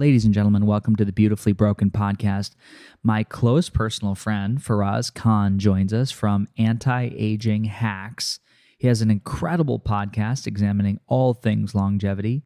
Ladies and gentlemen, welcome to the Beautifully Broken podcast. My close personal friend, Faraz Khan, joins us from Anti-Aging Hacks. He has an incredible podcast examining all things longevity.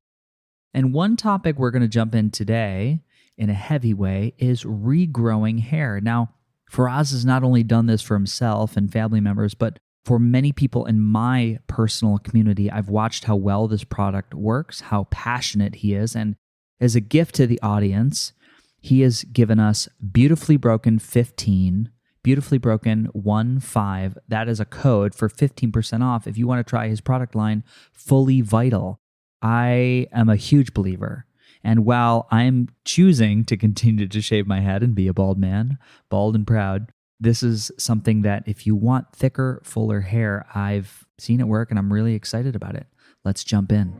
And one topic we're going to jump in today in a heavy way is regrowing hair. Now, Faraz has not only done this for himself and family members, but for many people in my personal community. I've watched how well this product works, how passionate he is, and as a gift to the audience, he has given us Beautifully Broken 15, Beautifully Broken 15. That is a code for 15% off if you want to try his product line, Fully Vital. I am a huge believer. And while I'm choosing to continue to shave my head and be a bald man, bald and proud, this is something that if you want thicker, fuller hair, I've seen it work and I'm really excited about it. Let's jump in.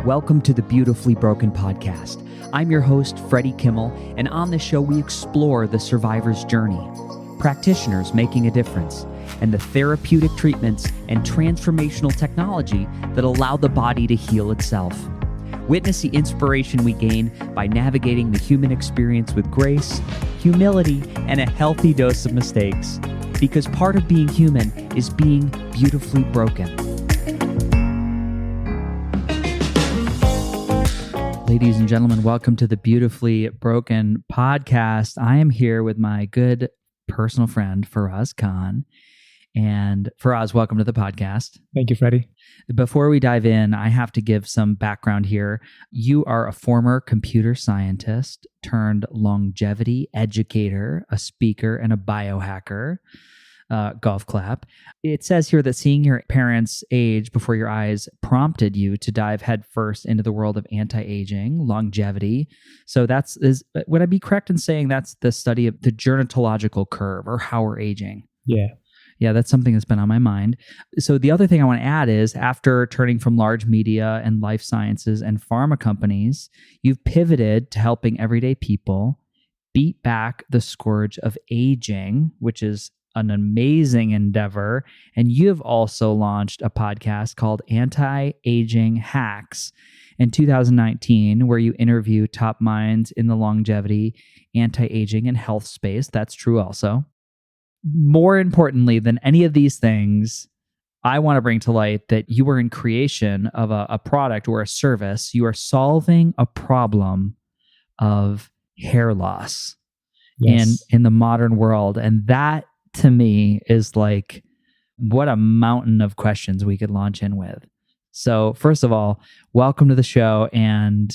Welcome to the Beautifully Broken podcast. I'm your host, Freddie Kimmel, and on this show we explore the survivor's journey, practitioners making a difference, and the therapeutic treatments and transformational technology that allow the body to heal itself. Witness the inspiration we gain by navigating the human experience with grace, humility, and a healthy dose of mistakes. Because part of being human is being beautifully broken. Ladies and gentlemen, welcome to the Beautifully Broken podcast. I am here with my good personal friend, Faraz Khan. And Faraz, welcome to the podcast. Thank you, Freddie. Before we dive in, I have to give some background here. You are a former computer scientist turned longevity educator, a speaker, and a biohacker. Golf clap. It says here that seeing your parents age before your eyes prompted you to dive headfirst into the world of anti-aging, longevity. So would I be correct in saying that's the study of the gerontological curve or how we're aging? Yeah. Yeah, that's something that's been on my mind. So the other thing I want to add is after turning from large media and life sciences and pharma companies, you've pivoted to helping everyday people beat back the scourge of aging, which is an amazing endeavor. And you've also launched a podcast called Anti-Aging Hacks in 2019, where you interview top minds in the longevity, anti-aging, and health space. That's true also. More importantly than any of these things, I want to bring to light that you are in creation of a product or a service. You are solving a problem of hair loss in the modern world. And that, to me, is like, what a mountain of questions we could launch in with. So first of all, welcome to the show and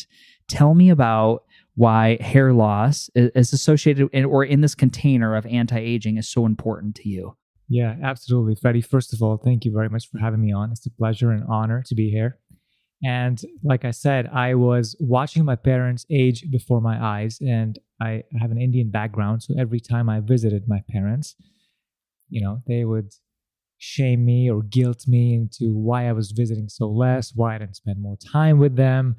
tell me about why hair loss is associated or in this container of anti-aging is so important to you. Yeah, absolutely. Freddie, first of all, thank you very much for having me on. It's a pleasure and honor to be here. And like I said, I was watching my parents age before my eyes, and I have an Indian background. So every time I visited my parents, they would shame me or guilt me into why I was visiting so less, why I didn't spend more time with them.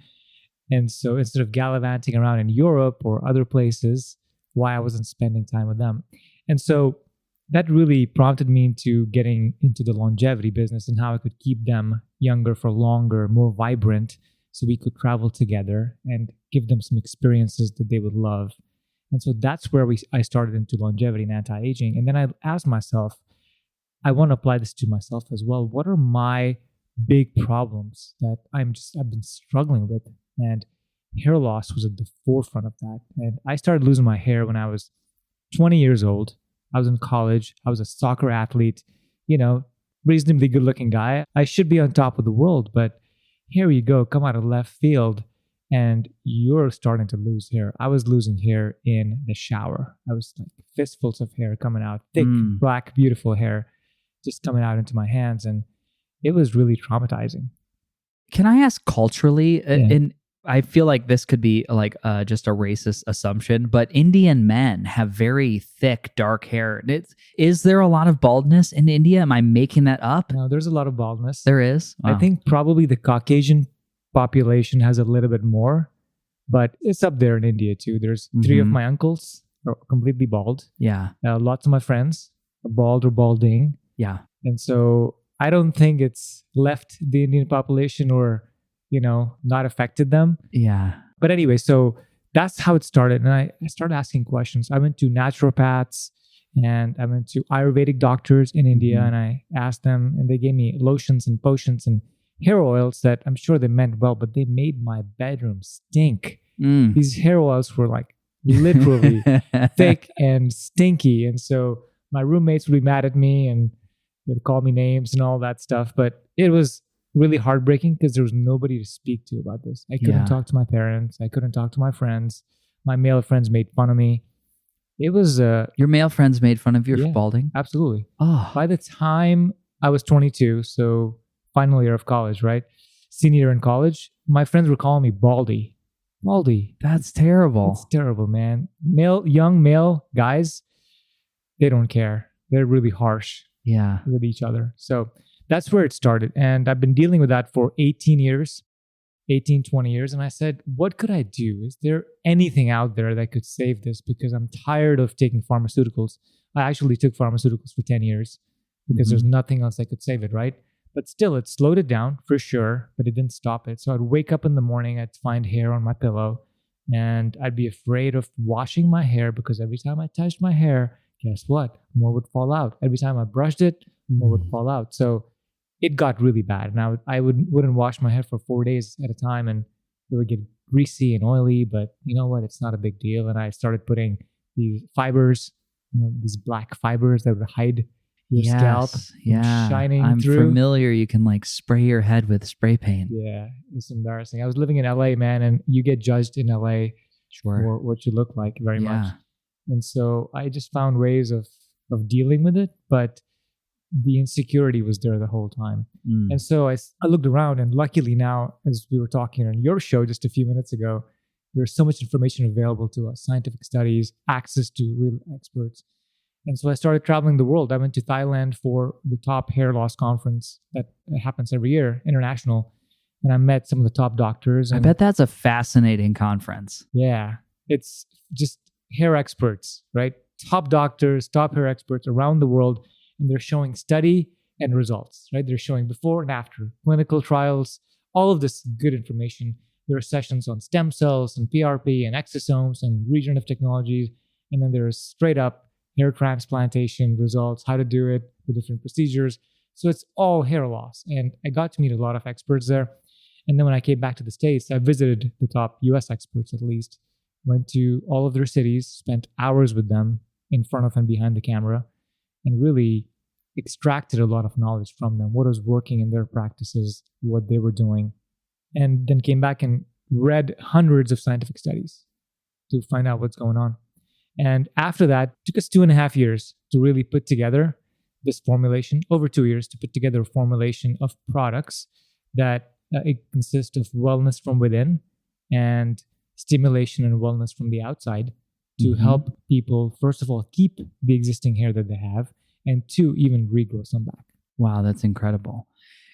And so instead of gallivanting around in Europe or other places, why I wasn't spending time with them. And so that really prompted me into getting into the longevity business and how I could keep them younger for longer, more vibrant, so we could travel together and give them some experiences that they would love. And so that's where I started into longevity and anti-aging. And then I asked myself, I want to apply this to myself as well. What are my big problems that I've been struggling with? And hair loss was at the forefront of that. And I started losing my hair when I was 20 years old. I was in college. I was a soccer athlete, reasonably good looking guy. I should be on top of the world, but here you go, come out of left field. And you're starting to lose hair. I was losing hair in the shower. I was like fistfuls of hair coming out, thick, black, beautiful hair just coming out into my hands. And it was really traumatizing. Can I ask culturally, and I feel like this could be like just a racist assumption, but Indian men have very thick, dark hair. Is there a lot of baldness in India? Am I making that up? No, there's a lot of baldness. There is? Wow. I think probably the Caucasian population has a little bit more, but it's up there in India too. There's 3 of my uncles are completely bald. Yeah. Lots of my friends are bald or balding. Yeah. And so I don't think it's left the Indian population or not affected them. Yeah. But anyway, so that's how it started. And I started asking questions. I went to naturopaths and I went to Ayurvedic doctors in India, and I asked them, and they gave me lotions and potions and hair oils that I'm sure they meant well, but they made my bedroom stink. These hair oils were like literally thick and stinky. And so my roommates would be mad at me and they'd call me names and all that stuff. But it was really heartbreaking because there was nobody to speak to about this. I couldn't talk to my parents. I couldn't talk to my friends. My male friends made fun of me. It was your male friends made fun of you for balding? Absolutely. Oh. By the time I was 22, so final year of college, right? Senior year in college, my friends were calling me Baldy. Baldy. That's terrible. It's terrible, man. Young male guys, they don't care. They're really harsh with each other. So that's where it started. And I've been dealing with that for 18 years, 20 years. And I said, what could I do? Is there anything out there that could save this? Because I'm tired of taking pharmaceuticals. I actually took pharmaceuticals for 10 years because there's nothing else that could save it, right? But still, it slowed it down for sure, but it didn't stop it. So I'd wake up in the morning, I'd find hair on my pillow, and I'd be afraid of washing my hair because every time I touched my hair, guess what? More would fall out. Every time I brushed it, more would fall out. So it got really bad. And I wouldn't wash my hair for 4 days at a time, and it would get greasy and oily. But you know what? It's not a big deal. And I started putting these fibers, these black fibers that would hide your scalp shining through. I'm familiar. You can like spray your head with spray paint. Yeah, it's embarrassing. I was living in LA, man, and you get judged in LA for what you look like very much. And so I just found ways of dealing with it, but the insecurity was there the whole time. And so I looked around, and luckily now, as we were talking on your show just a few minutes ago, there's so much information available to us, scientific studies, access to real experts. And so I started traveling the world. I went to Thailand for the top hair loss conference that happens every year, international. And I met some of the top doctors. I bet that's a fascinating conference. Yeah. It's just hair experts, right? Top doctors, top hair experts around the world. And they're showing study and results, right? They're showing before and after, clinical trials, all of this good information. There are sessions on stem cells and PRP and exosomes and regenerative technologies. And then there's straight up hair transplantation results, how to do it, the different procedures. So it's all hair loss. And I got to meet a lot of experts there. And then when I came back to the States, I visited the top US experts at least, went to all of their cities, spent hours with them in front of and behind the camera, and really extracted a lot of knowledge from them, what was working in their practices, what they were doing. And then came back and read hundreds of scientific studies to find out what's going on. And after that, it took us 2.5 years to really put together this formulation, over 2 years to put together a formulation of products that it consists of wellness from within and stimulation and wellness from the outside to help people, first of all, keep the existing hair that they have, and 2, even regrow some back. Wow, that's incredible.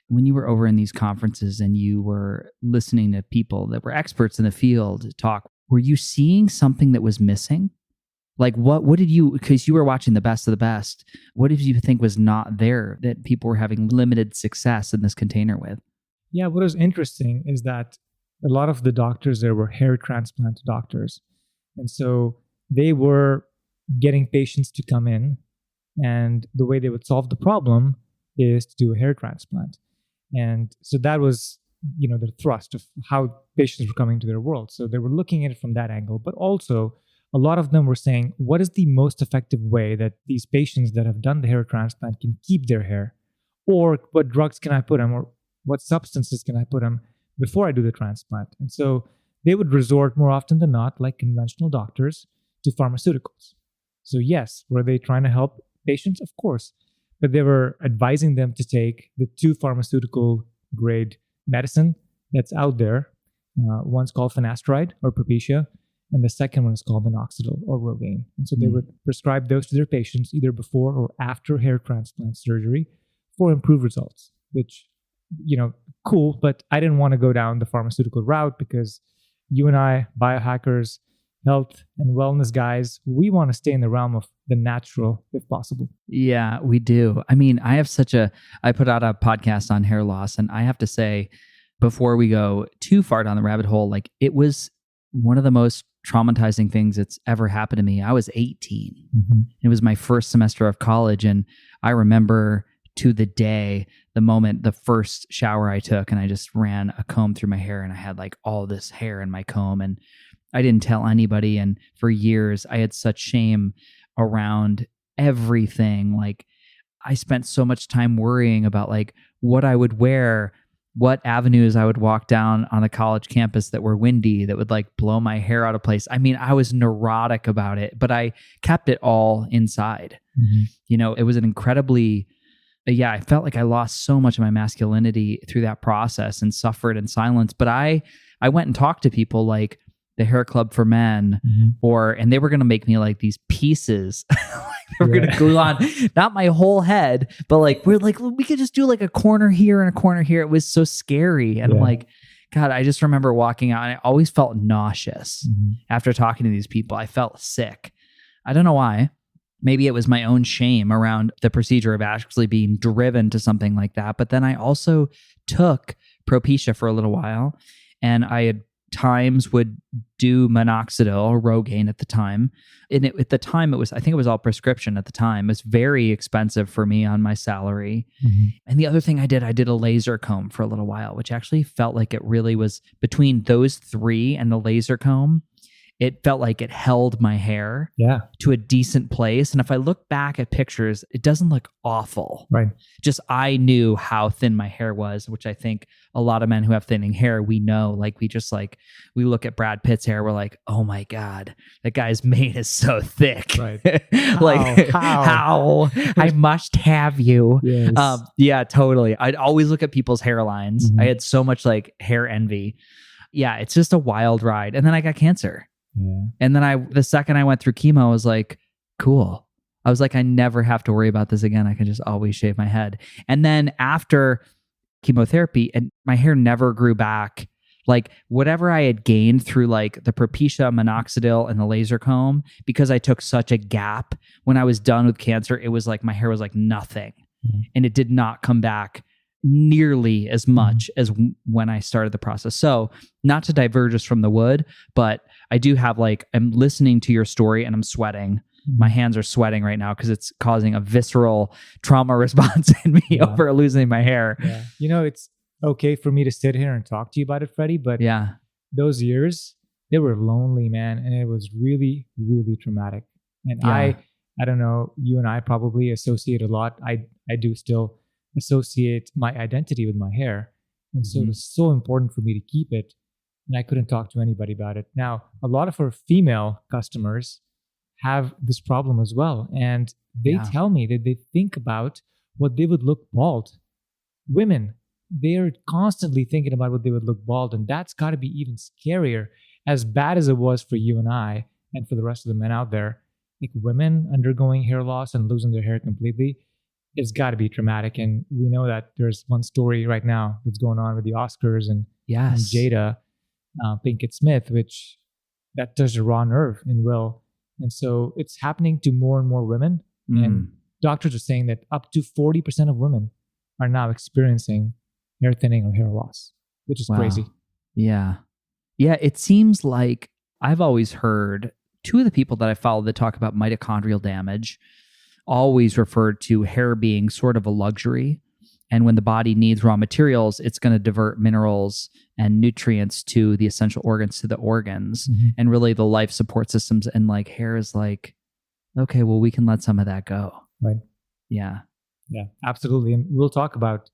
When you were over in these conferences and you were listening to people that were experts in the field talk, were you seeing something that was missing? Like what did you, because you were watching the best of the best, what did you think was not there that people were having limited success in this container with? Yeah, what was interesting is that a lot of the doctors there were hair transplant doctors. And so they were getting patients to come in, and the way they would solve the problem is to do a hair transplant. And so that was, the thrust of how patients were coming to their world. So they were looking at it from that angle, but also a lot of them were saying, what is the most effective way that these patients that have done the hair transplant can keep their hair? Or what drugs can I put them? Or what substances can I put them before I do the transplant? And so they would resort more often than not, like conventional doctors, to pharmaceuticals. So yes, were they trying to help patients? Of course. But they were advising them to take the 2 pharmaceutical grade medicine that's out there. One's called finasteride or Propecia, and the second one is called minoxidil or Rogaine. And so they would prescribe those to their patients either before or after hair transplant surgery for improved results, which, cool, but I didn't want to go down the pharmaceutical route because you and I, biohackers, health and wellness guys, we want to stay in the realm of the natural if possible. Yeah, we do. I mean, I put out a podcast on hair loss, and I have to say, before we go too far down the rabbit hole, like it was one of the most traumatizing things that's ever happened to me. I was 18. Mm-hmm. It was my first semester of college. And I remember to the day, the moment, the first shower I took, and I just ran a comb through my hair, and I had like all this hair in my comb, and I didn't tell anybody. And for years, I had such shame around everything. Like I spent so much time worrying about like what I would wear, what avenues I would walk down on a college campus that were windy, that would like blow my hair out of place. I mean, I was neurotic about it, but I kept it all inside. Mm-hmm. You know, it was an incredibly, I felt like I lost so much of my masculinity through that process and suffered in silence. But I went and talked to people like the Hair Club for Men, Mm-hmm. and they were going to make me like these pieces. They were going to glue on, not my whole head, but like, we're like, we could just do like a corner here and a corner here. It was so scary. And I'm like, God, I just remember walking out and I always felt nauseous after talking to these people. I felt sick. I don't know why. Maybe it was my own shame around the procedure of actually being driven to something like that. But then I also took Propecia for a little while, and I had times would do minoxidil or Rogaine at the time. And at the time, I think it was all prescription at the time. It was very expensive for me on my salary. Mm-hmm. And the other thing I did a laser comb for a little while, which actually felt like it really was between those three and the laser comb. It felt like it held my hair to a decent place. And if I look back at pictures, it doesn't look awful. Right. Just I knew how thin my hair was, which I think a lot of men who have thinning hair, we know. Like we look at Brad Pitt's hair, we're like, oh my God, that guy's mane is so thick. Right. Like how I must have you. Yes. Yeah, totally. I'd always look at people's hairlines. Mm-hmm. I had so much like hair envy. Yeah, it's just a wild ride. And then I got cancer. Yeah. And then the second I went through chemo, I was like, cool. I was like, I never have to worry about this again. I can just always shave my head. And then after chemotherapy, and my hair never grew back. Like whatever I had gained through like the Propecia, minoxidil, and the laser comb, because I took such a gap when I was done with cancer, it was like my hair was like nothing. Mm-hmm. And it did not come back nearly as much as when I started the process. So not to diverge us from the wood, but I do have like, I'm listening to your story and I'm sweating. My hands are sweating right now because it's causing a visceral trauma response in me over losing my hair. Yeah. You know, it's okay for me to sit here and talk to you about it, Freddie, but those years, they were lonely, man. And it was really, really traumatic. And I don't know, you and I probably associate a lot. I do still associate my identity with my hair. And so it was so important for me to keep it. And I couldn't talk to anybody about it. Now, a lot of our female customers have this problem as well. And they tell me that they think about what they would look bald. Women, they're constantly thinking about what they would look bald. And that's got to be even scarier. As bad as it was for you and I, and for the rest of the men out there, like women undergoing hair loss and losing their hair completely, it's got to be traumatic. And we know that there's one story right now that's going on with the Oscars and Jada Pinkett Smith, which that does a raw nerve in Will. And so it's happening to more and more women. And doctors are saying that up to 40% of women are now experiencing hair thinning or hair loss, which is crazy. Yeah. Yeah. It seems like I've always heard two of the people that I follow that talk about mitochondrial damage always referred to hair being sort of a luxury. And when the body needs raw materials, it's going to divert minerals and nutrients to the essential organs, to the organs, and really the life support systems. And like hair is like, okay, well, we can let some of that go. Right. Yeah. Yeah, absolutely. And we'll talk about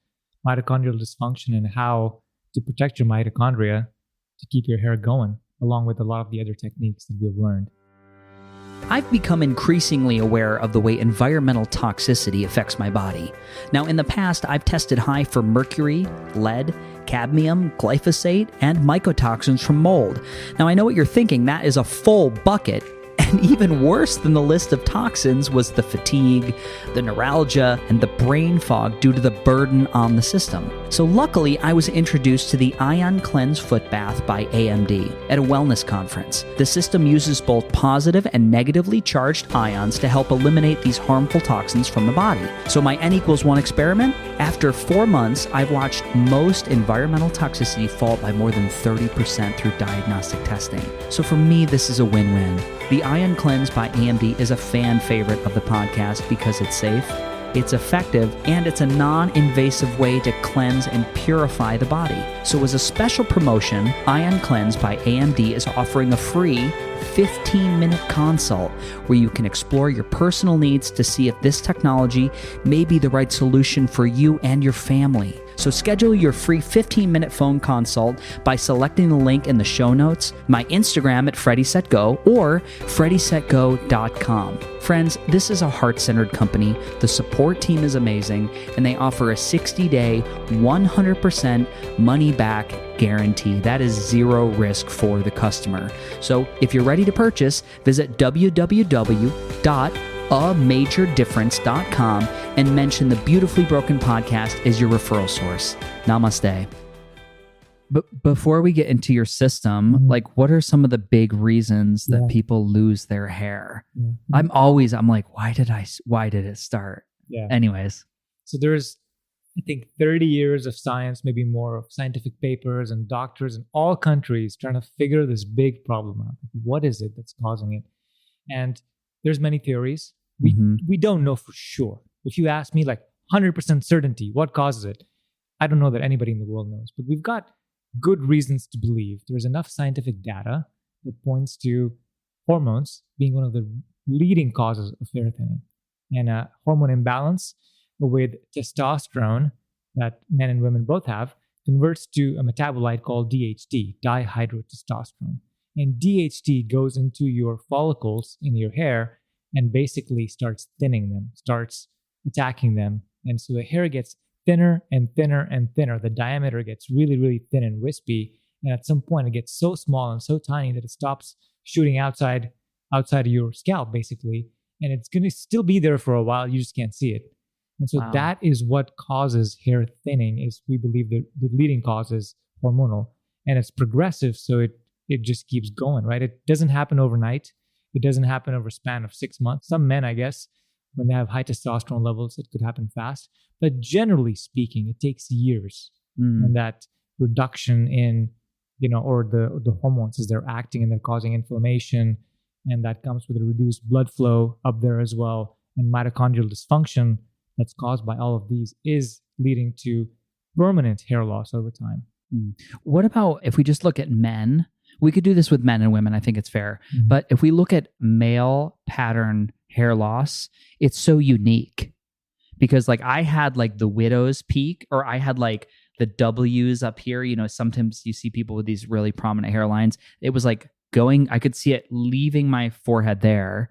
mitochondrial dysfunction and how to protect your mitochondria to keep your hair going, along with a lot of the other techniques that we've learned. I've become increasingly aware of the way environmental toxicity affects my body. Now, in the past, I've tested high for mercury, lead, cadmium, glyphosate, and mycotoxins from mold. Now, I know what you're thinking. That is a full bucket. And even worse than the list of toxins was the fatigue, the neuralgia, and the brain fog due to the burden on the system. So luckily, I was introduced to the Ion Cleanse Foot Bath by AMD at a wellness conference. The system uses both positive and negatively charged ions to help eliminate these harmful toxins from the body. So my N=1 experiment After 4 months, I've watched most environmental toxicity fall by more than 30% through diagnostic testing. So for me, this is a win-win. The Ion Cleanse by AMD is a fan favorite of the podcast because it's safe, it's effective, and it's a non-invasive way to cleanse and purify the body. So as a special promotion, Ion Cleanse by AMD is offering a free 15-minute consult where you can explore your personal needs to see if this technology may be the right solution for you and your family. So schedule your free 15-minute phone consult by selecting the link in the show notes, my Instagram at FreddySetGo, or FreddySetGo.com. Friends, this is a heart-centered company. The support team is amazing, and they offer a 60-day, 100% money-back guarantee. That is zero risk for the customer. So if you're ready to purchase, visit www.amajordifference.com and mention the Beautifully Broken podcast as your referral source. Namaste. But before we get into your system, like, what are some of the big reasons that people lose their hair? I'm like, why did it start? Anyways. So there's, I think, 30 years of science, maybe more, of scientific papers and doctors in all countries trying to figure this big problem out. What is it that's causing it? And there's many theories. We don't know for sure. If you ask me, like 100% certainty, what causes it? I don't know that anybody in the world knows, but we've got good reasons to believe there's enough scientific data that points to hormones being one of the leading causes of hair thinning. And a hormone imbalance with testosterone that men and women both have converts to a metabolite called DHT, dihydrotestosterone. And DHT goes into your follicles in your hair and basically starts thinning them, starts attacking them. And so the hair gets thinner and thinner and thinner. The diameter gets really, really thin and wispy. And at some point, it gets so small and so tiny that it stops shooting outside of your scalp, basically. And it's going to still be there for a while. You just can't see it. And so that is what causes hair thinning, is we believe that the leading cause is hormonal. And it's progressive, so it just keeps going, right? It doesn't happen overnight. It doesn't happen over a span of 6 months. Some men, I guess, when they have high testosterone levels, it could happen fast. But generally speaking, it takes years. And that reduction in, or the hormones as they're acting and they're causing inflammation. And that comes with a reduced blood flow up there as well. And mitochondrial dysfunction that's caused by all of these is leading to permanent hair loss over time. What about if we just look at men? We could do this with men and women. I think it's fair. But if we look at male pattern hair loss, it's so unique because like I had like the widow's peak, or I had like the W's up here. Sometimes you see people with these really prominent hairlines. It was like I could see it leaving my forehead there.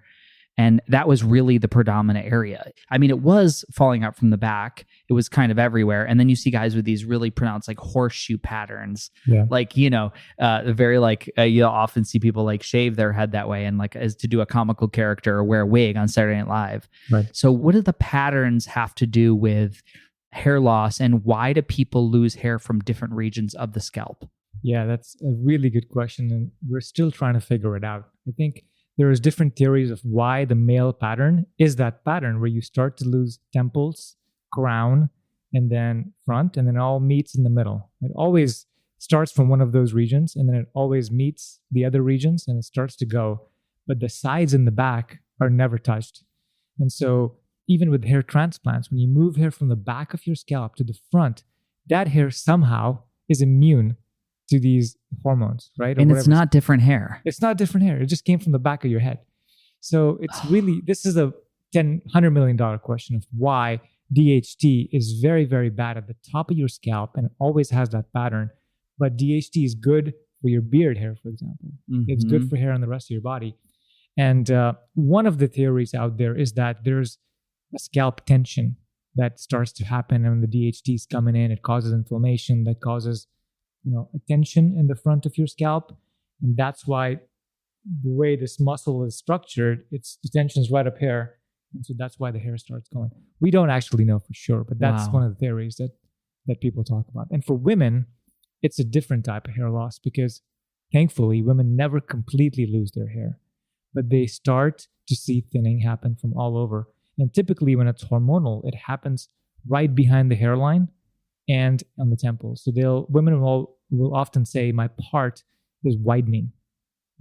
And that was really the predominant area. I mean, it was falling out from the back. It was kind of everywhere. And then you see guys with these really pronounced like horseshoe patterns. Like, very like, you'll often see people like shave their head that way and like as to do a comical character or wear a wig on Saturday Night Live. Right. So what do the patterns have to do with hair loss, and why do people lose hair from different regions of the scalp? Yeah, that's a really good question. And we're still trying to figure it out. I think there is different theories of why the male pattern is that pattern where you start to lose temples, crown, and then front, and then it all meets in the middle. It always starts from one of those regions, and then it always meets the other regions, and it starts to go. But the sides and the back are never touched. And so even with hair transplants, when you move hair from the back of your scalp to the front, that hair somehow is immune to these hormones, right? And it's not different hair. It's not different hair. It just came from the back of your head. So it's really, this is a $100 million question of why DHT is very, very bad at the top of your scalp and it always has that pattern. But DHT is good for your beard hair, for example. It's good for hair on the rest of your body. And one of the theories out there is that there's a scalp tension that starts to happen and when the DHT is coming in, it causes inflammation that causes a tension in the front of your scalp. And that's why the way this muscle is structured, the tension is right up here. And so that's why the hair starts going. We don't actually know for sure, but that's one of the theories that people talk about. And for women, it's a different type of hair loss because thankfully women never completely lose their hair, but they start to see thinning happen from all over. And typically when it's hormonal, it happens right behind the hairline and on the temples. So women will often say my part is widening,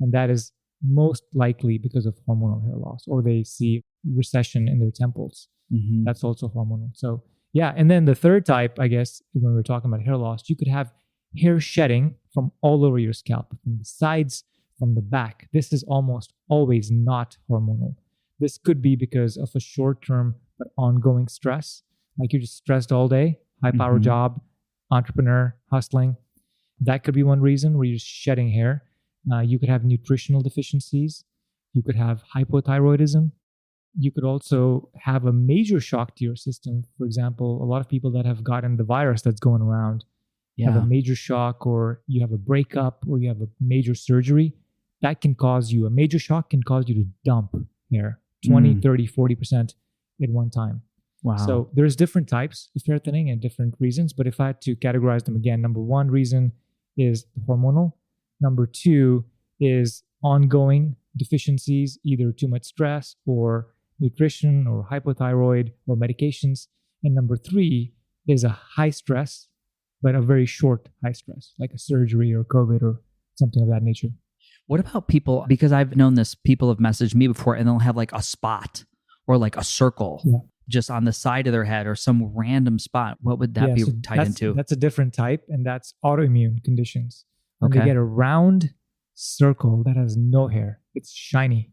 and that is most likely because of hormonal hair loss, or they see recession in their temples. Mm-hmm. That's also hormonal. So yeah, and then the third type, I guess, when we're talking about hair loss, you could have hair shedding from all over your scalp, from the sides, from the back. This is almost always not hormonal. This could be because of a short-term but ongoing stress, like you're just stressed all day, high-power job, entrepreneur, hustling. That could be one reason where you're just shedding hair. You could have nutritional deficiencies. You could have hypothyroidism. You could also have a major shock to your system. For example, a lot of people that have gotten the virus that's going around have a major shock, or you have a breakup, or you have a major surgery. That can cause you, a major shock can cause you to dump hair 20, 30, 40% at one time. Wow. So there's different types of hair thinning and different reasons. But if I had to categorize them again, number one reason is hormonal. Number two is ongoing deficiencies, either too much stress or nutrition or hypothyroid or medications. And number three is a high stress, but a very short high stress, like a surgery or COVID or something of that nature. What about people, because I've known this, people have messaged me before and they'll have like a spot or like a circle just on the side of their head or some random spot. What would that be tied into? That's a different type, and that's autoimmune conditions. When they get a round circle that has no hair, it's shiny.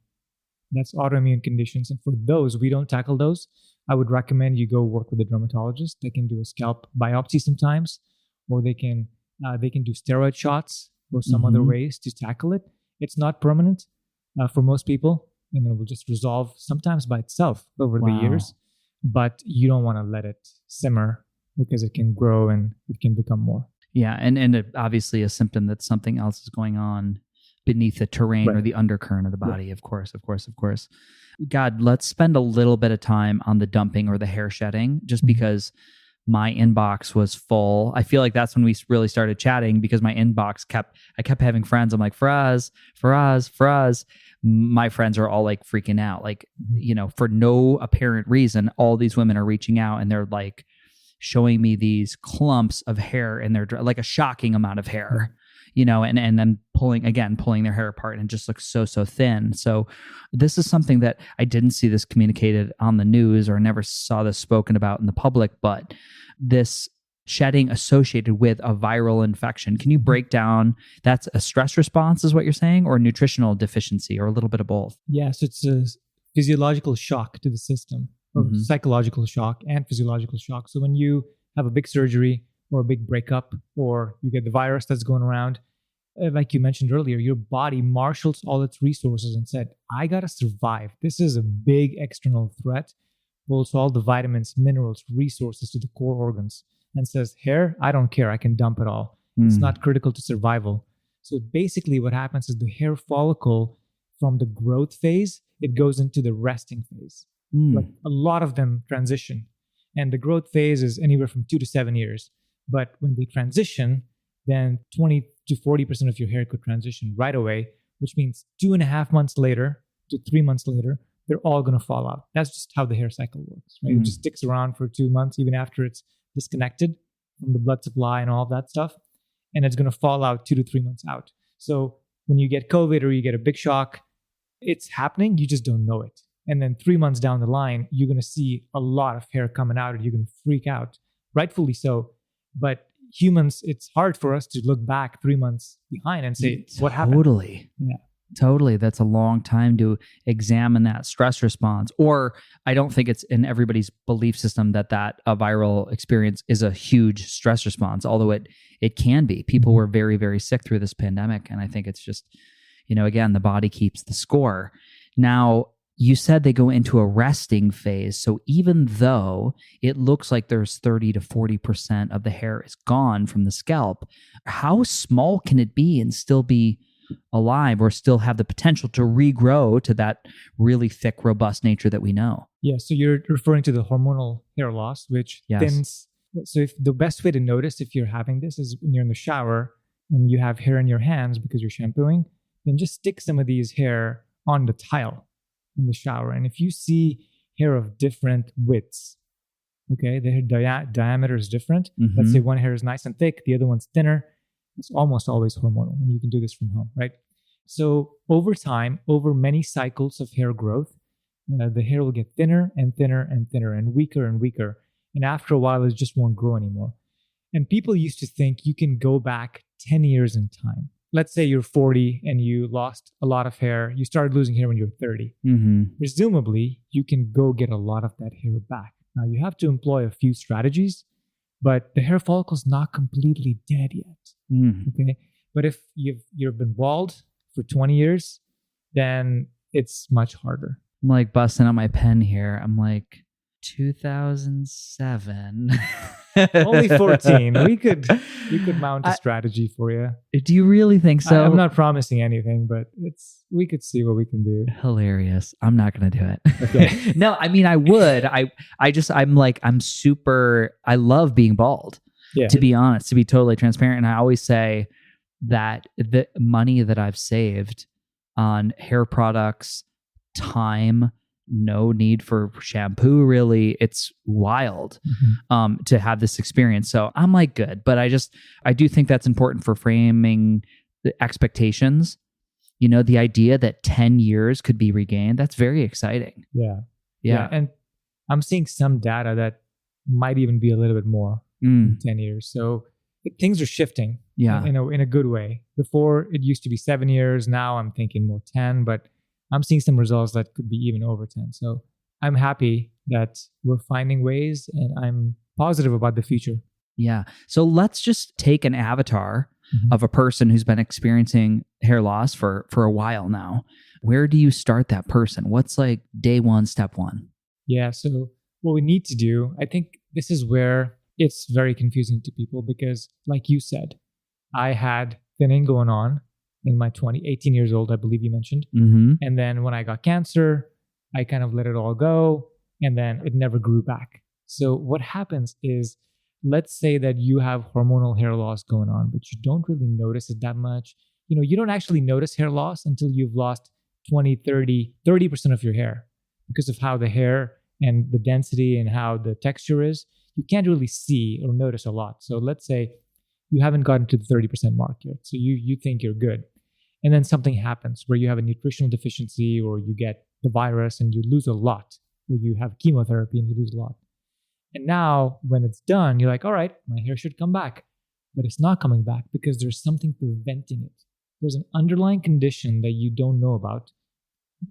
That's autoimmune conditions. And for those, we don't tackle those. I would recommend you go work with a dermatologist. They can do a scalp biopsy sometimes, or they can do steroid shots or some other ways to tackle it. It's not permanent for most people, and it will just resolve sometimes by itself over the years. But you don't want to let it simmer because it can grow and it can become more. Yeah, and obviously a symptom that something else is going on beneath the terrain or the undercurrent of the body. Of course. God, let's spend a little bit of time on the dumping or the hair shedding, just because my inbox was full. I feel like that's when we really started chatting, because my inbox I kept having friends. I'm like, Faraz. My friends are all like freaking out, like, for no apparent reason, all these women are reaching out and they're like showing me these clumps of hair in their, like a shocking amount of hair, and then pulling their hair apart, and it just looks so thin. So this is something that I didn't see this communicated on the news, or never saw this spoken about in the public, but this shedding associated with a viral infection. Can you break down, that's a stress response is what you're saying, or a nutritional deficiency, or a little bit of both? Yes, it's a physiological shock to the system, or psychological shock and physiological shock. So when you have a big surgery or a big breakup, or you get the virus that's going around, like you mentioned earlier, your body marshals all its resources and said, I got to survive. This is a big external threat. Pulls all the vitamins, minerals, resources to the core organs and says, hair, I don't care. I can dump it all. It's not critical to survival. So basically what happens is the hair follicle, from the growth phase, it goes into the resting phase. Like a lot of them transition. And the growth phase is anywhere from 2 to 7 years. But when they transition, then 20 to 40% of your hair could transition right away, which means 2.5 months later to 3 months later, they're all going to fall out. That's just how the hair cycle works, right? It just sticks around for 2 months, even after it's disconnected from the blood supply and all of that stuff. And it's going to fall out 2 to 3 months out. So when you get COVID or you get a big shock, it's happening. You just don't know it. And then 3 months down the line, you're going to see a lot of hair coming out and you're going to freak out, rightfully so. But humans, it's hard for us to look back 3 months behind and say, what happened? Totally. That's a long time to examine that stress response. Or I don't think it's in everybody's belief system that a viral experience is a huge stress response, although it can be. People were very, very sick through this pandemic. And I think it's just, again, the body keeps the score. Now, you said they go into a resting phase. So even though it looks like there's 30 to 40% of the hair is gone from the scalp, how small can it be and still be alive, or still have the potential to regrow to that really thick, robust nature that we know? Yeah, so you're referring to the hormonal hair loss, which thins. So if the best way to notice if you're having this is when you're in the shower and you have hair in your hands because you're shampooing, then just stick some of these hair on the tile in the shower. And if you see hair of different widths, Okay, the hair diameter is different. Mhm. Let's say one hair is nice and thick, the other one's thinner. It's almost always hormonal, and you can do this from home, right? So over time, over many cycles of hair growth, the hair will get thinner and thinner and thinner and weaker and weaker. And after a while, it just won't grow anymore. And people used to think you can go back 10 years in time. Let's say you're 40 and you lost a lot of hair. You started losing hair when you're 30. Mhm. Presumably, you can go get a lot of that hair back. Now, you have to employ a few strategies, but the hair follicle is not completely dead yet. Mm. Okay. But if you've been bald for 20 years, then it's much harder. I'm like busting out my pen here. I'm like 2007. Only 14. We could mount a strategy for you. Do you really think so? I'm not promising anything, but we could see what we can do. Hilarious. I'm not going to do it. Okay. No, I mean, I would. I love being bald, Yeah. to be honest, to be totally transparent. And I always say that the money that I've saved on hair products, time, no need for shampoo, really, it's wild to have this experience. So I'm like, good. But I do think that's important for framing the expectations. You know, the idea that 10 years could be regained, that's very exciting. Yeah. And I'm seeing some data that might even be a little bit more than 10 years. So things are shifting in a good way. Before it used to be 7 years. Now I'm thinking more 10, but I'm seeing some results that could be even over 10. So I'm happy that we're finding ways, and I'm positive about the future. Yeah. So let's just take an avatar of a person who's been experiencing hair loss for a while now. Where do you start that person? What's like day one, step one? Yeah. So what we need to do, I think this is where it's very confusing to people because, like you said, I had thinning going on in my 18 years old, I believe you mentioned. Mm-hmm. And then when I got cancer, I kind of let it all go, and then it never grew back. So what happens is, let's say that you have hormonal hair loss going on, but you don't really notice it that much. You know, you don't actually notice hair loss until you've lost 20, 30% of your hair because of how the hair and the density and how the texture is. You can't really see or notice a lot. So let's say you haven't gotten to the 30% mark yet. So you think you're good. And then something happens where you have a nutritional deficiency, or you get the virus and you lose a lot, or you have chemotherapy and you lose a lot. And now when it's done, you're like, all right, my hair should come back. But it's not coming back because there's something preventing it. There's an underlying condition that you don't know about,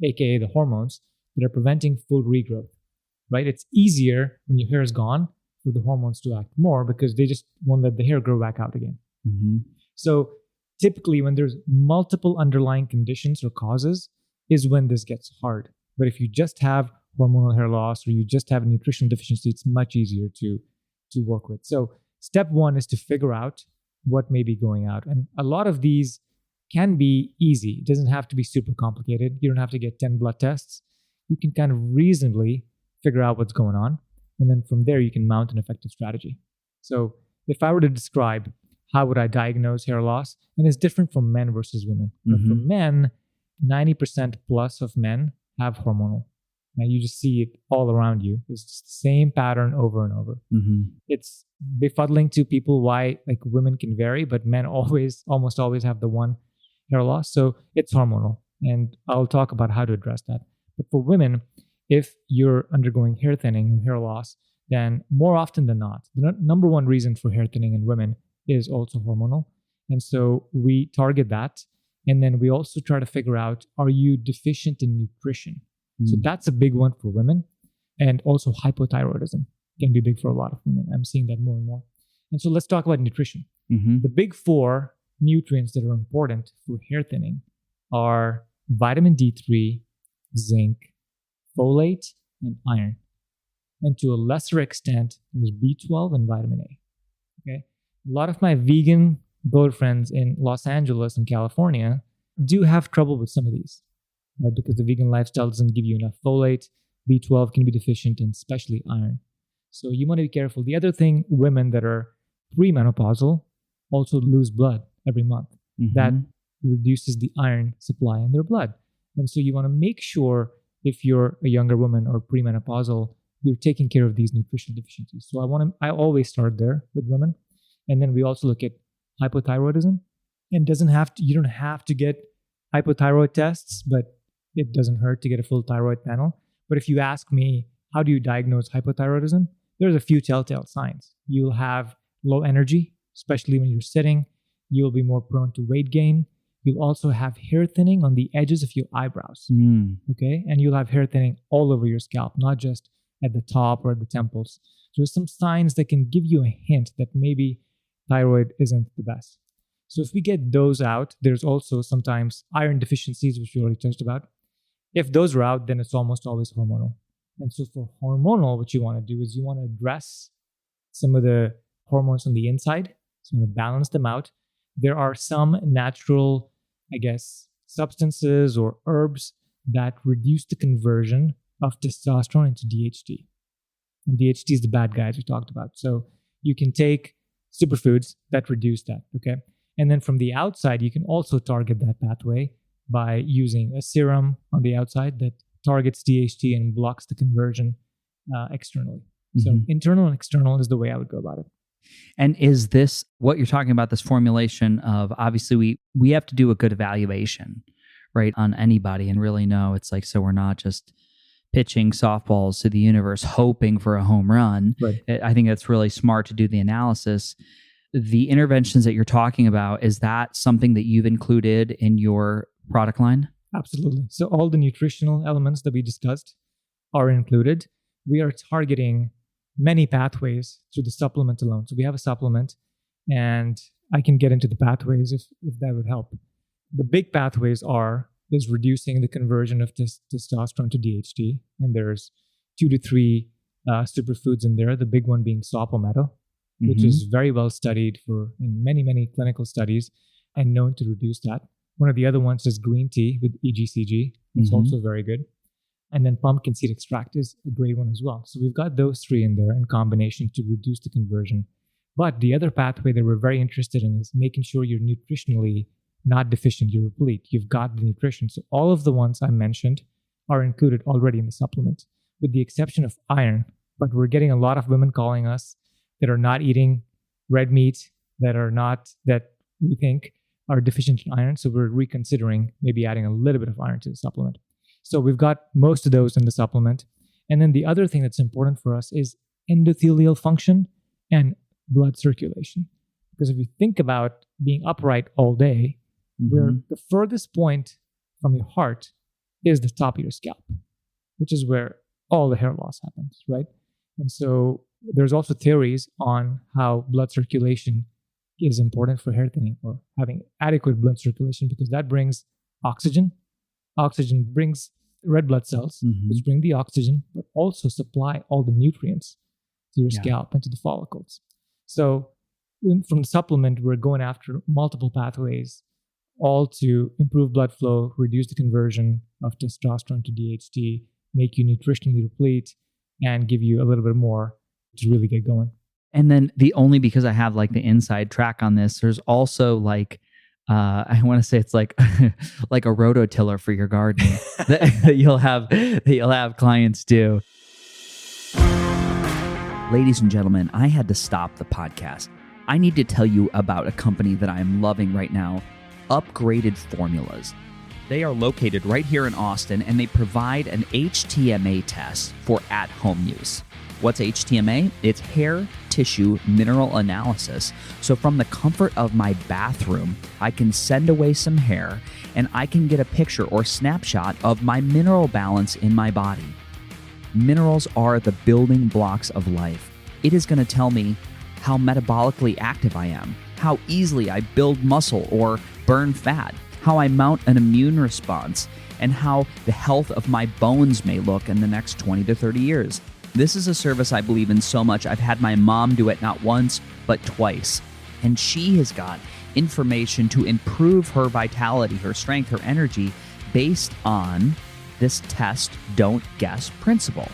aka the hormones, that are preventing full regrowth, right? It's easier when your hair is gone for the hormones to act more because they just won't let the hair grow back out again. Mm-hmm. So typically when there's multiple underlying conditions or causes is when this gets hard. But if you just have hormonal hair loss or you just have a nutritional deficiency, it's much easier to work with. So step one is to figure out what may be going out. And a lot of these can be easy. It doesn't have to be super complicated. You don't have to get 10 blood tests. You can kind of reasonably figure out what's going on. And then from there, you can mount an effective strategy. So if I were to describe how would I diagnose hair loss, and it's different from men versus women. But for men, 90% plus of men have hormonal. Now you just see it all around you. It's just the same pattern over and over. It's befuddling to people why like women can vary, but men almost always have the one hair loss. So it's hormonal. And I'll talk about how to address that. But for women, if you're undergoing hair thinning or hair loss, then more often than not, the number one reason for hair thinning in women is also hormonal. And so we target that. And then we also try to figure out, are you deficient in nutrition? So that's a big one for women. And also hypothyroidism can be big for a lot of women. I'm seeing that more and more. And so let's talk about nutrition. The big four nutrients that are important for hair thinning are vitamin D3, zinc, folate, and iron. And to a lesser extent, there's B12 and vitamin A. Okay. A lot of my vegan bird friends in Los Angeles and California do have trouble with some of these, right? Because the vegan lifestyle doesn't give you enough folate. B12 can be deficient, and especially iron. So you want to be careful. The other thing, women that are premenopausal also lose blood every month. That reduces the iron supply in their blood. And so you want to make sure if you're a younger woman or premenopausal you're taking care of these nutritional deficiencies. So I always start there with women. And then we also look at hypothyroidism. And you don't have to get hypothyroid tests, but it doesn't hurt to get a full thyroid panel. But if you ask me, how do you diagnose hypothyroidism? There's a few telltale signs. You'll have low energy, especially when you're sitting. You'll be more prone to weight gain. You'll also have hair thinning on the edges of your eyebrows. Okay. And you'll have hair thinning all over your scalp, not just at the top or at the temples. So there's some signs that can give you a hint that maybe thyroid isn't the best. So if we get those out, there's also sometimes iron deficiencies, which we already touched about. If those are out, then it's almost always hormonal. And so for hormonal, what you want to do is you want to address some of the hormones on the inside. So you want to balance them out. There are some natural, substances or herbs that reduce the conversion of testosterone into DHT. And DHT is the bad guys we talked about. So you can take superfoods that reduce that, okay? And then from the outside, you can also target that pathway by using a serum on the outside that targets DHT and blocks the conversion externally. So internal and external is the way I would go about it. And is this what you're talking about, this formulation of, obviously we have to do a good evaluation, right, on anybody and really know it's like, so we're not just pitching softballs to the universe hoping for a home run. Right. I think that's really smart to do the analysis. The interventions that you're talking about, is that something that you've included in your product line? Absolutely. So all the nutritional elements that we discussed are included. We are targeting many pathways through the supplement alone. So we have a supplement, and I can get into the pathways if that would help. The big pathways is reducing the conversion of testosterone to DHT, and there's 2 to 3 superfoods in there. The big one being saw palmetto, which is very well studied in many clinical studies and known to reduce that. One of the other ones is green tea with EGCG. It's also very good. And then pumpkin seed extract is a great one as well. So we've got those 3 in there in combination to reduce the conversion. But the other pathway that we're very interested in is making sure you're nutritionally not deficient, you're replete. You've got the nutrition. So all of the ones I mentioned are included already in the supplement, with the exception of iron. But we're getting a lot of women calling us that are not eating red meat, that we think are deficient in iron. So we're reconsidering maybe adding a little bit of iron to the supplement. So we've got most of those in the supplement. And then the other thing that's important for us is endothelial function and blood circulation. Because if you think about being upright all day, where the furthest point from your heart is the top of your scalp, which is where all the hair loss happens, right? And so there's also theories on how blood circulation is important for hair thinning, or having adequate blood circulation, because that brings oxygen. Oxygen brings red blood cells, which bring the oxygen, but also supply all the nutrients to your scalp and to the follicles. So from the supplement, we're going after multiple pathways, all to improve blood flow, reduce the conversion of testosterone to DHT, make you nutritionally replete, and give you a little bit more to really get going. And then because I have like the inside track on this, there's also like, I want to say it's like like a rototiller for your garden that you'll have clients do. Ladies and gentlemen, I had to stop the podcast. I need to tell you about a company that I'm loving right now, Upgraded Formulas. They are located right here in Austin, and they provide an HTMA test for at-home use. What's HTMA? It's hair tissue mineral analysis. So from the comfort of my bathroom, I can send away some hair, and I can get a picture or snapshot of my mineral balance in my body. Minerals are the building blocks of life. It is going to tell me how metabolically active I am, how easily I build muscle or burn fat, how I mount an immune response, and how the health of my bones may look in the next 20 to 30 years. This is a service I believe in so much. I've had my mom do it not once, but twice. And she has got information to improve her vitality, her strength, her energy based on this test, don't guess principle.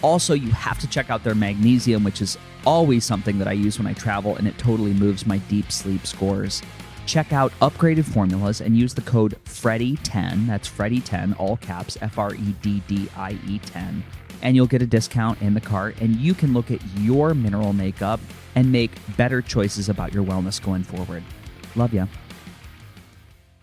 Also, you have to check out their magnesium, which is always something that I use when I travel, and it totally moves my deep sleep scores. Check out upgraded formulas and use the code Freddie10, that's Freddie10, all caps, FREDDIE 10, and you'll get a discount in the cart, and you can look at your mineral makeup and make better choices about your wellness going forward. Love ya.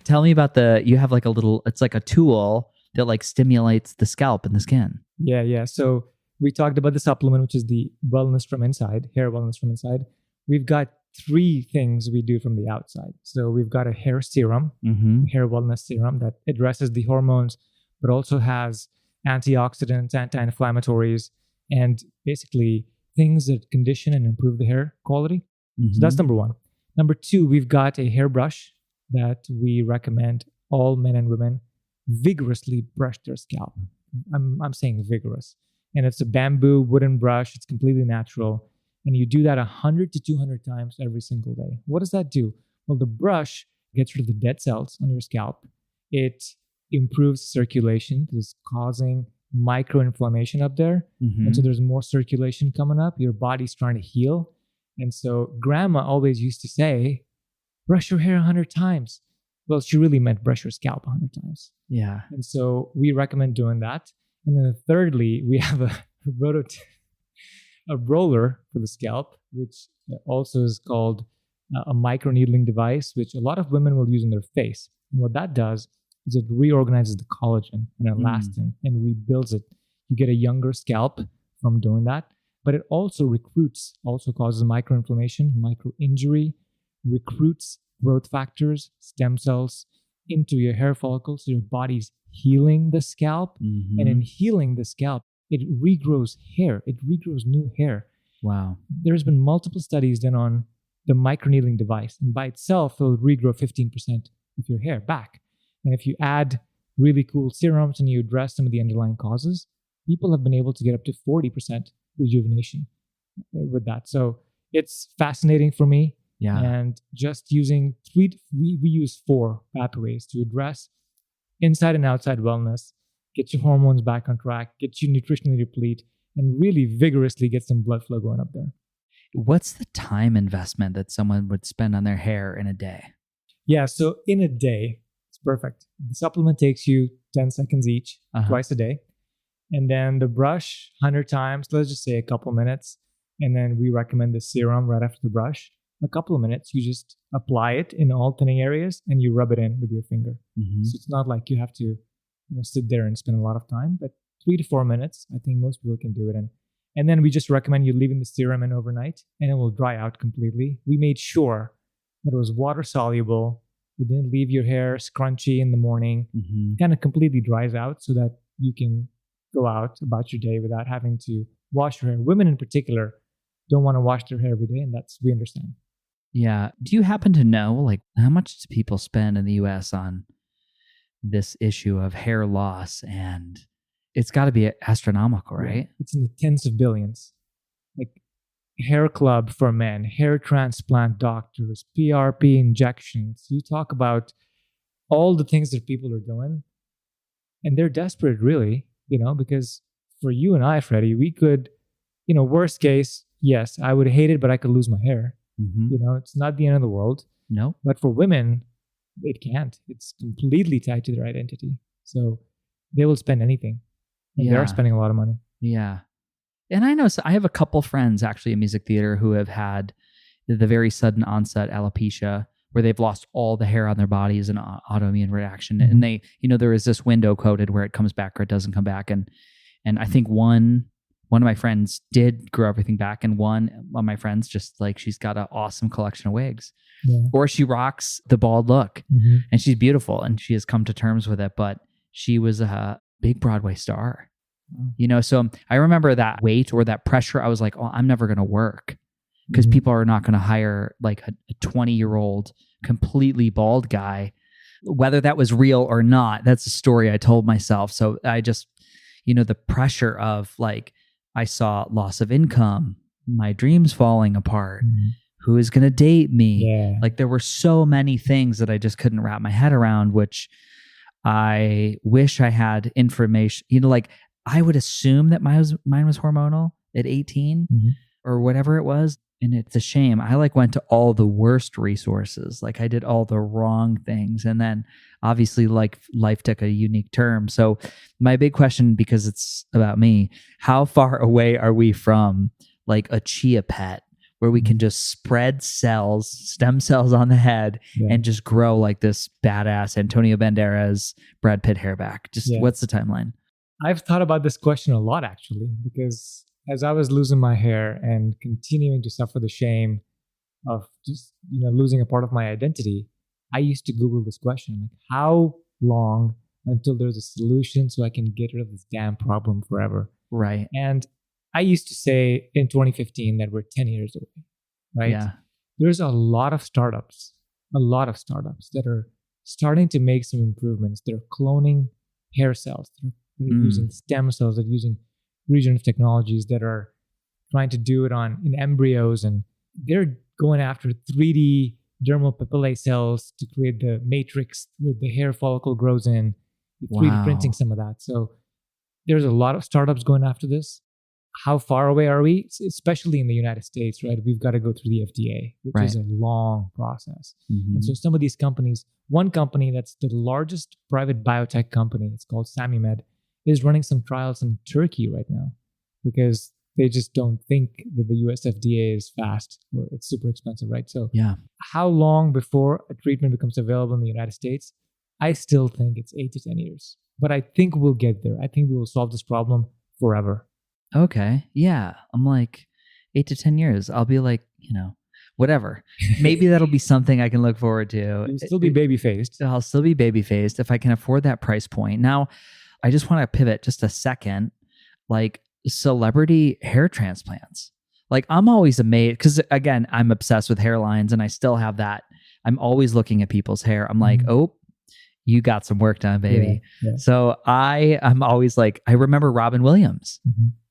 Tell me about you have like a little, it's like a tool that like stimulates the scalp and the skin. Yeah. So we talked about the supplement, which is the wellness from inside, hair wellness from inside. We've got 3 things we do from the outside. So we've got a hair serum, hair wellness serum that addresses the hormones, but also has antioxidants, anti-inflammatories, and basically things that condition and improve the hair quality. So that's number 1. Number 2, we've got a hairbrush that we recommend all men and women vigorously brush their scalp. I'm saying vigorous. And it's a bamboo wooden brush. It's completely natural. And you do that 100 to 200 times every single day. What does that do? Well, the brush gets rid of the dead cells on your scalp. It improves circulation. It's causing microinflammation up there. And so there's more circulation coming up. Your body's trying to heal. And so grandma always used to say, brush your hair 100 times. Well, she really meant brush your scalp 100 times. Yeah. And so we recommend doing that. And then thirdly, we have a roller for the scalp, which also is called a microneedling device, which a lot of women will use on their face. And what that does is it reorganizes the collagen and elastin and rebuilds it. You get a younger scalp from doing that, but it also causes microinflammation, microinjury, recruits growth factors, stem cells into your hair follicles. So your body's healing the scalp. And in healing the scalp, it regrows hair. It regrows new hair. Wow. There's been multiple studies done on the microneedling device. And by itself, it'll regrow 15% of your hair back. And if you add really cool serums and you address some of the underlying causes, people have been able to get up to 40% rejuvenation with that. So it's fascinating for me. Yeah. And just using we use 4 pathways to address inside and outside wellness, get your hormones back on track, get you nutritionally deplete, and really vigorously get some blood flow going up there. What's the time investment that someone would spend on their hair in a day? Yeah, so in a day, it's perfect. The supplement takes you 10 seconds each, twice a day. And then the brush 100 times, let's just say a couple minutes. And then we recommend the serum right after the brush. A couple of minutes, you just apply it in all thinning areas and you rub it in with your finger. So it's not like you have to sit there and spend a lot of time, but 3 to 4 minutes, I think most people can do it in. And then we just recommend you leaving the serum in overnight and it will dry out completely. We made sure that it was water soluble. You didn't leave your hair scrunchy in the morning. It kind of completely dries out so that you can go out about your day without having to wash your hair. Women in particular don't want to wash their hair every day, and we understand. Yeah. Do you happen to know, like, how much do people spend in the US on this issue of hair loss? And it's got to be astronomical, right? It's in the tens of billions. Like hair club for men, hair transplant doctors, PRP injections. You talk about all the things that people are doing, and they're desperate, really, because for you and I, Freddie, we could, worst case, yes, I would hate it, but I could lose my hair. It's not the end of the world. No. But for women, it can't. It's completely tied to their identity. So they will spend anything. And they are spending a lot of money. Yeah. And I know, so I have a couple friends actually in music theater who have had the very sudden onset alopecia where they've lost all the hair on their bodies and autoimmune reaction. And they, there is this window quoted where it comes back or it doesn't come back. And I think one of my friends did grow everything back, and one of my friends just like, she's got an awesome collection of wigs, or she rocks the bald look, and she's beautiful and she has come to terms with it. But she was a big Broadway star, so I remember that weight or that pressure. I was like, oh, I'm never going to work because people are not going to hire like a 20-year-old completely bald guy, whether that was real or not. That's a story I told myself. So I just, the pressure of like, I saw loss of income, my dreams falling apart, who is going to date me. Yeah. Like there were so many things that I just couldn't wrap my head around, which I wish I had information, like I would assume that mine was hormonal at 18 or whatever it was. And it's a shame. I like went to all the worst resources. Like I did all the wrong things. And then obviously like life took a unique turn. So my big question, because it's about me, how far away are we from like a chia pet where we can just spread cells, stem cells on the head and just grow like this badass Antonio Banderas, Brad Pitt hairback? Just what's the timeline? I've thought about this question a lot actually, because as I was losing my hair and continuing to suffer the shame of just, losing a part of my identity, I used to Google this question, like how long until there's a solution so I can get rid of this damn problem forever? Right. And I used to say in 2015 that we're 10 years away, right? Yeah. There's a lot of startups that are starting to make some improvements. They're cloning hair cells. They're using stem cells. They're using regenerative technologies that are trying to do it in embryos, and they're going after 3D dermal papillae cells to create the matrix where the hair follicle grows in, 3D printing some of that. So there's a lot of startups going after this. How far away are we? Especially in the United States, right? We've got to go through the FDA, which is a long process. And so some of these companies, one company that's the largest private biotech company, it's called SamiMed, is running some trials in Turkey right now because they just don't think that the US FDA is fast or it's super expensive, right? So how long before a treatment becomes available in the United States? I still think it's 8 to 10 years, but I think we'll get there. I think we will solve this problem forever. Okay. Yeah. I'm like 8 to 10 years. I'll be like, whatever. Maybe that'll be something I can look forward to. You'll still be baby-faced. I'll still be baby-faced if I can afford that price point. Now, I just want to pivot just a second, like celebrity hair transplants. Like I'm always amazed because again, I'm obsessed with hairlines and I still have that. I'm always looking at people's hair. I'm like, oh, you got some work done, baby. Yeah. So I'm always like, I remember Robin Williams,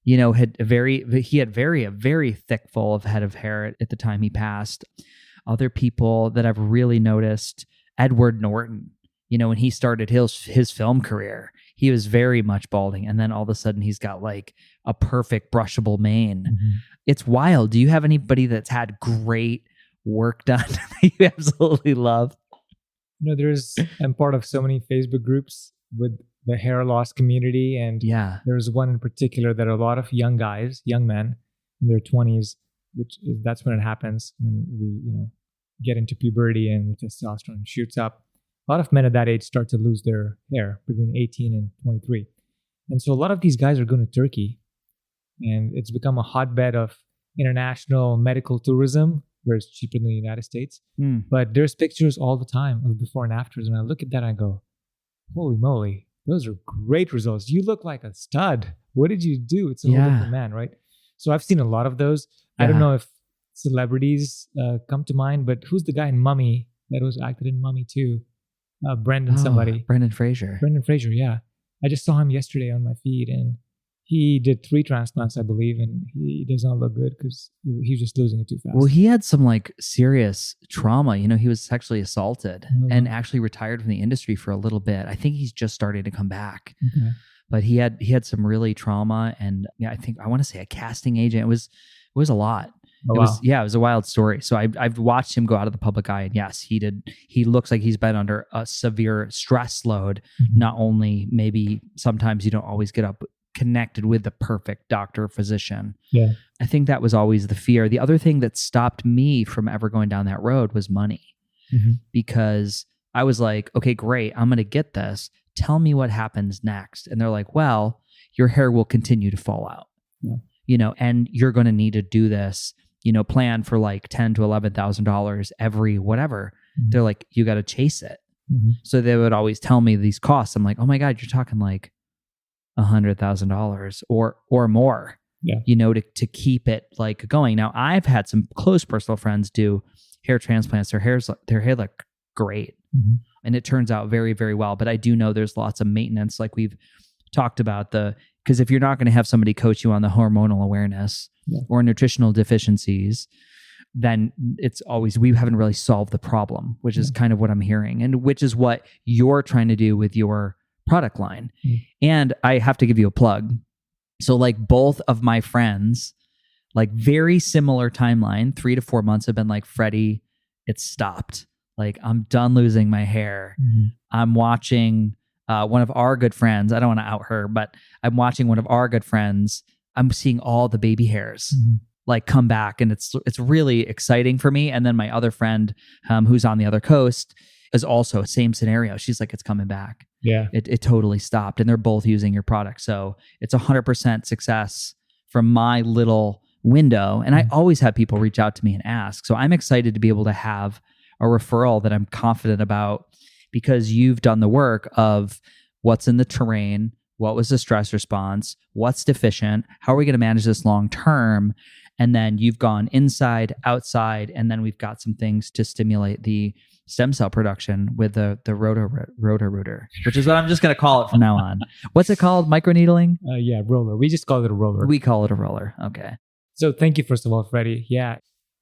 had a very thick full of head of hair at the time he passed. Other people that I've really noticed, Edward Norton, when he started his film career, he was very much balding. And then all of a sudden he's got like a perfect brushable mane. It's wild. Do you have anybody that's had great work done that you absolutely love? I'm part of so many Facebook groups with the hair loss community. And there's one in particular that a lot of young men in their 20s, that's when it happens, when we, get into puberty and the testosterone shoots up. A lot of men at that age start to lose their hair between 18 and 23. And so a lot of these guys are going to Turkey, and it's become a hotbed of international medical tourism where it's cheaper than the United States. But there's pictures all the time of before and afters. And I look at that and I go, holy moly, those are great results. You look like a stud. What did you do? It's a whole different man, right? So I've seen a lot of those. I don't know if celebrities come to mind, but who's the guy in Mummy that was acted in Mummy too? Brendan Fraser. Brendan Fraser, yeah. I just saw him yesterday on my feed, and he did 3 transplants, I believe, and he does not look good because he was just losing it too fast. Well, he had some like serious trauma. He was sexually assaulted and actually retired from the industry for a little bit. I think he's just starting to come back. Okay. But he had some really trauma, and I want to say a casting agent. It was a lot. It was a wild story. So I've watched him go out of the public eye, and yes, he did. He looks like he's been under a severe stress load. Not only maybe sometimes you don't always get up connected with the perfect doctor or physician. Yeah. I think that was always the fear. The other thing that stopped me from ever going down that road was money. Because I was like, okay, great. I'm going to get this. Tell me what happens next. And they're like, well, your hair will continue to fall out, and you're going to need to do this, plan for like $10,000 to $11,000 every whatever. They're like, you got to chase it. So they would always tell me these costs. I'm like, oh my God, you're talking like $100,000 or more, to keep it like going. Now I've had some close personal friends do hair transplants. Their hair look great. And it turns out very, very well. But I do know there's lots of maintenance, like we've talked about, because if you're not going to have somebody coach you on the hormonal awareness or nutritional deficiencies, then it's always, we haven't really solved the problem, which is kind of what I'm hearing, and which is what you're trying to do with your product line. And I have to give you a plug. So like both of my friends Like very similar timeline, 3 to 4 months have been like, Freddie, it's stopped. Like I'm done losing my hair. I'm watching one of our good friends. I don't want to out her, but I'm watching one of our good friends. I'm seeing all the baby hairs like come back, and it's really exciting for me. And then my other friend, who's on the other coast, is also same scenario. She's like, it's coming back. Yeah. It totally stopped, and they're both using your product. So it's 100% success from my little window. And I always have people reach out to me and ask. So I'm excited to be able to have a referral that I'm confident about, because you've done the work of what's in the terrain, what was the stress response, what's deficient, how are we going to manage this long term? And then you've gone inside, outside, and then we've got some things to stimulate the stem cell production with the rotor-rooter, which is what I'm just going to call it from now on. What's it called? Microneedling? Yeah, roller. We just call it a roller. We call it a roller. Okay. So thank you, first of all, Freddie. Yeah,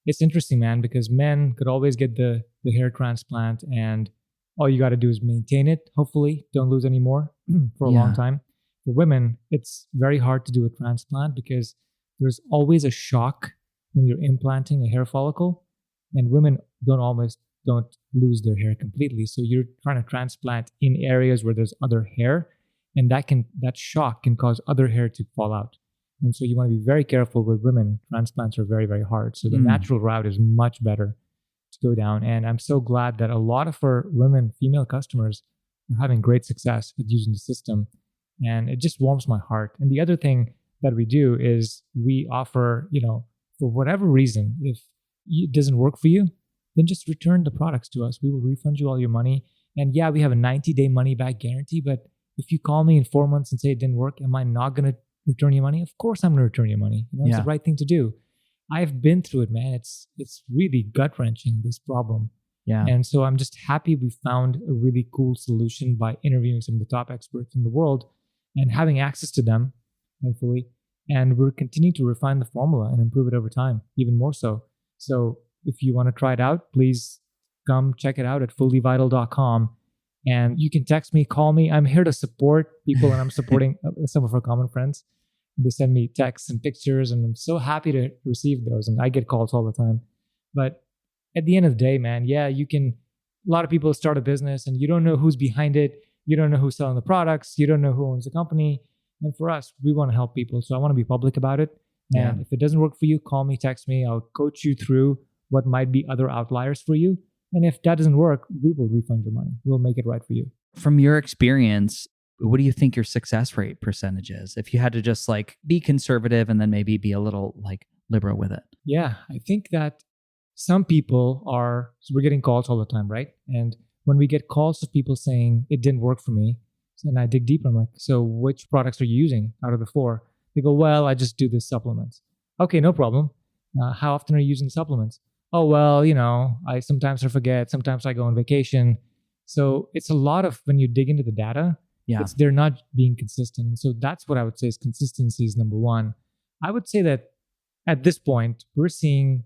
it's interesting, man, because men could always get the hair transplant, and all you got to do is maintain it. Hopefully, don't lose any more for a long time. For women, it's very hard to do a transplant because there's always a shock when you're implanting a hair follicle, and women don't lose their hair completely. So you're trying to transplant in areas where there's other hair, and that shock can cause other hair to fall out. And so you want to be very careful with women. Transplants are very, very hard. So the natural route is much better to go down. And I'm so glad that a lot of our female customers are having great success with using the system. And it just warms my heart. And the other thing that we do is we offer, for whatever reason, if it doesn't work for you, then just return the products to us. We will refund you all your money. And yeah, we have a 90-day money back guarantee. But if you call me in 4 months and say it didn't work, am I not going to return your money? Of course I'm going to return your money. It's the right thing to do. I've been through it, man. It's really gut-wrenching, this problem. Yeah. And so I'm just happy we found a really cool solution by interviewing some of the top experts in the world and having access to them, thankfully. And we're continuing to refine the formula and improve it over time, even more so. So if you want to try it out, please come check it out at fullyvital.com. And you can text me, call me. I'm here to support people, and I'm supporting some of our common friends. They send me texts and pictures, and I'm so happy to receive those. And I get calls all the time. But at the end of the day, man, a lot of people start a business and you don't know who's behind it. You don't know who's selling the products. You don't know who owns the company. And for us, we want to help people. So I want to be public about it. And if it doesn't work for you, call me, text me. I'll coach you through what might be other outliers for you. And if that doesn't work, we will refund your money. We'll make it right for you. From your experience, what do you think your success rate percentage is? If you had to just be conservative and then maybe be a little liberal with it. Yeah, I think that some people so we're getting calls all the time, right? And when we get calls of people saying it didn't work for me, and I dig deeper, I'm like, so which products are you using out of the 4? They go, well, I just do the supplements. Okay, no problem. How often are you using the supplements? Oh, well, I sometimes forget. Sometimes I go on vacation. So it's a lot of, when you dig into the data, they're not being consistent. And so that's what I would say is consistency is number one. I would say that at this point, we're seeing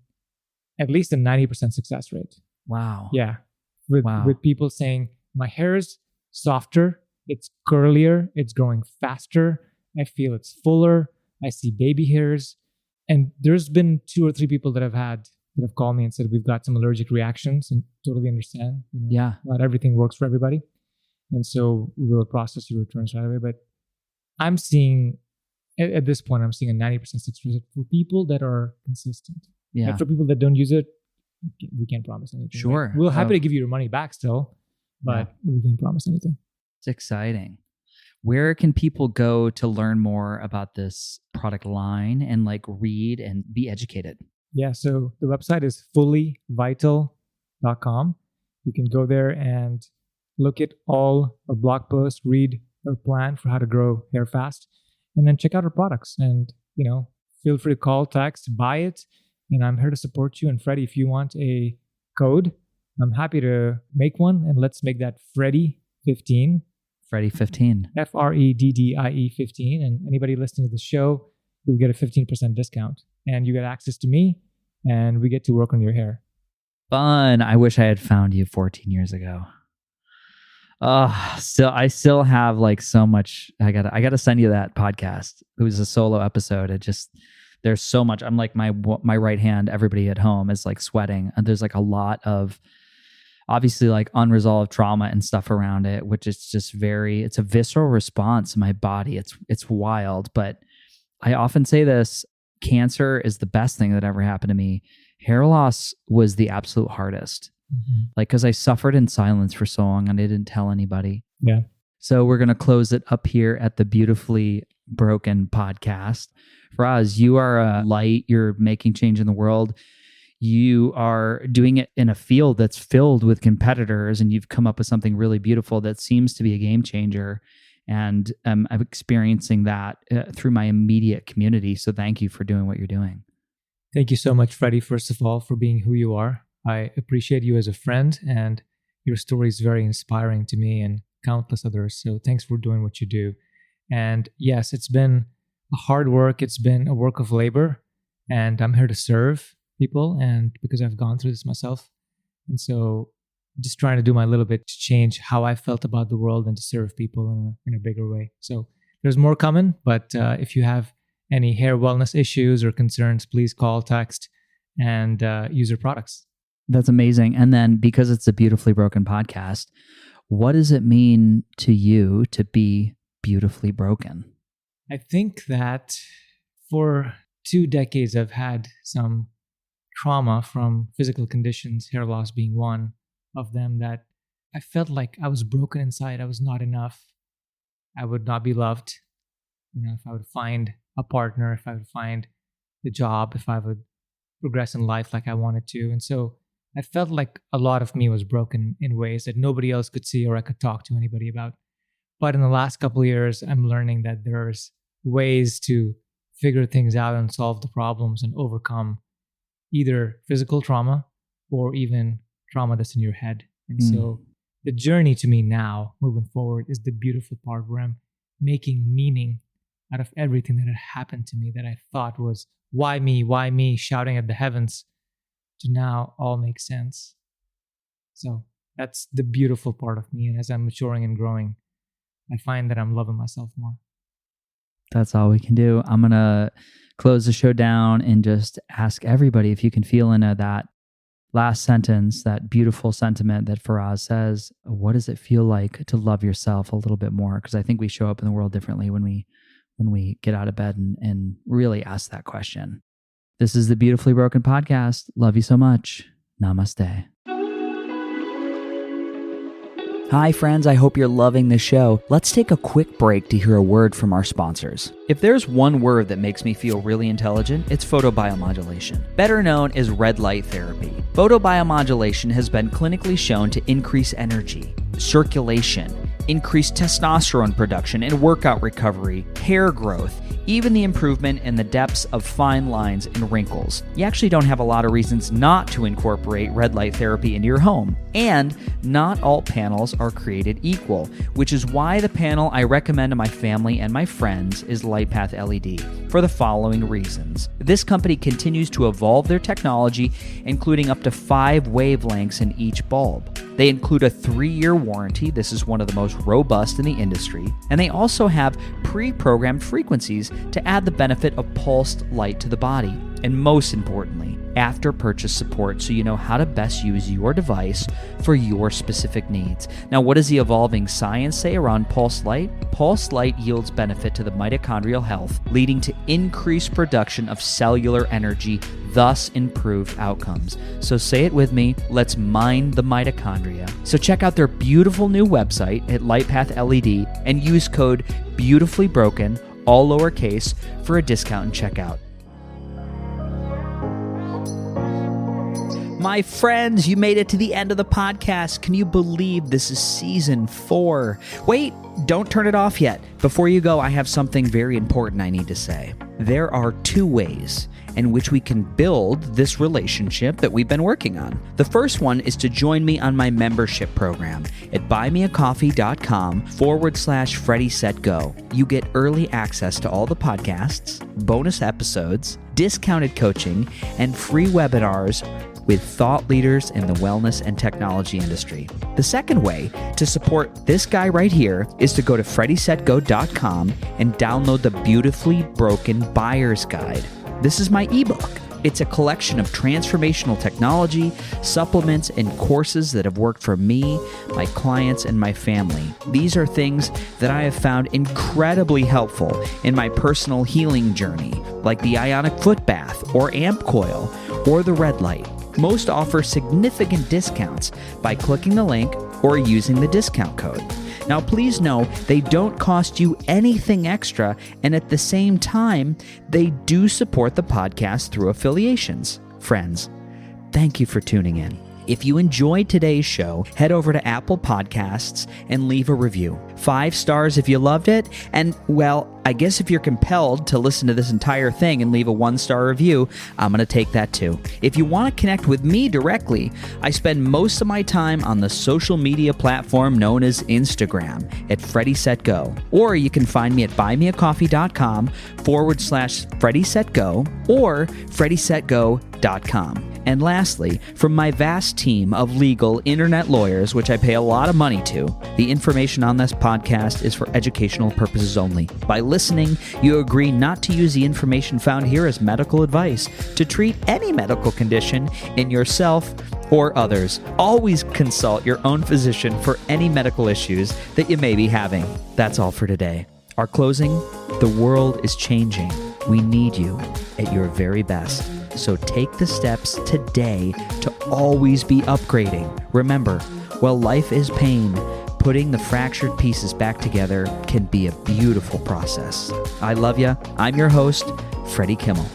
at least a 90% success rate. Wow. Yeah. With people saying, my hair is softer, it's curlier, it's growing faster, I feel it's fuller, I see baby hairs. And there's been 2 or 3 people that have called me and said, we've got some allergic reactions, and totally understand. Not everything works for everybody. And so we will process your returns right away. But I'm seeing, at this point, I'm seeing a 90% success rate for people that are consistent. Yeah. And for people that don't use it, we can't promise anything. Sure. Right? We're happy to give you your money back still, but we can't promise anything. It's exciting. Where can people go to learn more about this product line and read and be educated? Yeah, so the website is fullyvital.com. You can go there and look at all our blog posts, read our plan for how to grow hair fast, and then check out our products. And, feel free to call, text, buy it. And I'm here to support you. And Freddie, if you want a code, I'm happy to make one. And let's make that Freddie15. Freddie15. FREDDIE 15. And anybody listening to the show, you'll get a 15% discount. And you get access to me, and we get to work on your hair. Fun. I wish I had found you 14 years ago. I still have so much. I gotta send you that podcast. It was a solo episode. there's so much. I'm like my right hand, everybody at home is like sweating. And there's like a lot of obviously like unresolved trauma and stuff around it, which is just it's a visceral response in my body. It's wild. But I often say this, cancer is the best thing that ever happened to me. Hair loss was the absolute hardest. Like, because I suffered in silence for so long and I didn't tell anybody. Yeah. So we're going to close it up here at the Beautifully Broken podcast. Faraz, you are a light. You're making change in the world. You are doing it in a field that's filled with competitors, and you've come up with something really beautiful that seems to be a game changer. And I'm experiencing that through my immediate community. So thank you for doing what you're doing. Thank you so much, Freddie, first of all, for being who you are. I appreciate you as a friend, and your story is very inspiring to me and countless others. So thanks for doing what you do. And yes, it's been a hard work. It's been a work of labor, and I'm here to serve people, and because I've gone through this myself. And so just trying to do my little bit to change how I felt about the world and to serve people in a bigger way. So there's more coming, but if you have any hair wellness issues or concerns, please call, text, and use our products. That's amazing. And then because it's a Beautifully Broken podcast, what does it mean to you to be beautifully broken? I think that for 2 decades, I've had some trauma from physical conditions, hair loss being one of them, that I felt like I was broken inside. I was not enough. I would not be loved. If I would find a partner, if I would find the job, if I would progress in life like I wanted to. And so I felt like a lot of me was broken in ways that nobody else could see or I could talk to anybody about. But in the last couple of years, I'm learning that there's ways to figure things out and solve the problems and overcome either physical trauma or even trauma that's in your head. And so the journey to me now, moving forward, is the beautiful part where I'm making meaning out of everything that had happened to me that I thought was, why me, shouting at the heavens, to now all make sense. So that's the beautiful part of me. And as I'm maturing and growing, I find that I'm loving myself more. That's all we can do. I'm going to close the show down and just ask everybody if you can feel into that last sentence, that beautiful sentiment that Faraz says. What does it feel like to love yourself a little bit more? Because I think we show up in the world differently when we get out of bed and really ask that question. This is the Beautifully Broken podcast. Love you so much. Namaste. Hi, friends. I hope you're loving the show. Let's take a quick break to hear a word from our sponsors. If there's one word that makes me feel really intelligent, it's photobiomodulation, better known as red light therapy. Photobiomodulation has been clinically shown to increase energy, circulation, increase testosterone production and workout recovery, hair growth, even the improvement in the depths of fine lines and wrinkles. You actually don't have a lot of reasons not to incorporate red light therapy into your home. And not all panels are created equal, which is why the panel I recommend to my family and my friends is LightPath LED, for the following reasons. This company continues to evolve their technology, including up to 5 wavelengths in each bulb. They include a 3-year warranty. This is one of the most robust in the industry. And they also have pre-programmed frequencies to add the benefit of pulsed light to the body. And most importantly, after purchase support so you know how to best use your device for your specific needs. Now, what does the evolving science say around pulsed light? Pulsed light yields benefit to the mitochondrial health, leading to increased production of cellular energy, thus improved outcomes. So say it with me, let's mine the mitochondria. So check out their beautiful new website at LightPath LED and use code BeautifullyBroken, all lowercase, for a discount and checkout. My friends, you made it to the end of the podcast. Can you believe this is season 4? Wait, don't turn it off yet. Before you go, I have something very important I need to say. There are 2 ways in which we can build this relationship that we've been working on. The first one is to join me on my membership program at buymeacoffee.com/FreddieSetGo. You get early access to all the podcasts, bonus episodes, discounted coaching, and free webinars with thought leaders in the wellness and technology industry. The second way to support this guy right here is to go to FreddieSetGo.com and download the Beautifully Broken Buyer's Guide. This is my ebook. It's a collection of transformational technology, supplements, and courses that have worked for me, my clients, and my family. These are things that I have found incredibly helpful in my personal healing journey, like the ionic foot bath, or amp coil, or the red light. Most offer significant discounts by clicking the link or using the discount code. Now, please know they don't cost you anything extra, and at the same time, they do support the podcast through affiliations. Friends, thank you for tuning in. If you enjoyed today's show, head over to Apple Podcasts and leave a review. 5 stars if you loved it, and, well, I guess if you're compelled to listen to this entire thing and leave a 1-star review, I'm going to take that too. If you want to connect with me directly, I spend most of my time on the social media platform known as Instagram at FreddySetGo. Or you can find me at buymeacoffee.com/FreddySetGo or FreddySetGo.com. And lastly, from my vast team of legal internet lawyers, which I pay a lot of money to, the information on this podcast is for educational purposes only. By listening, you agree not to use the information found here as medical advice to treat any medical condition in yourself or others. Always consult your own physician for any medical issues that you may be having. That's all for today. Our closing: the world is changing. We need you at your very best. So take the steps today to always be upgrading. Remember, while life is pain, putting the fractured pieces back together can be a beautiful process. I love you. I'm your host, Freddie Kimmel.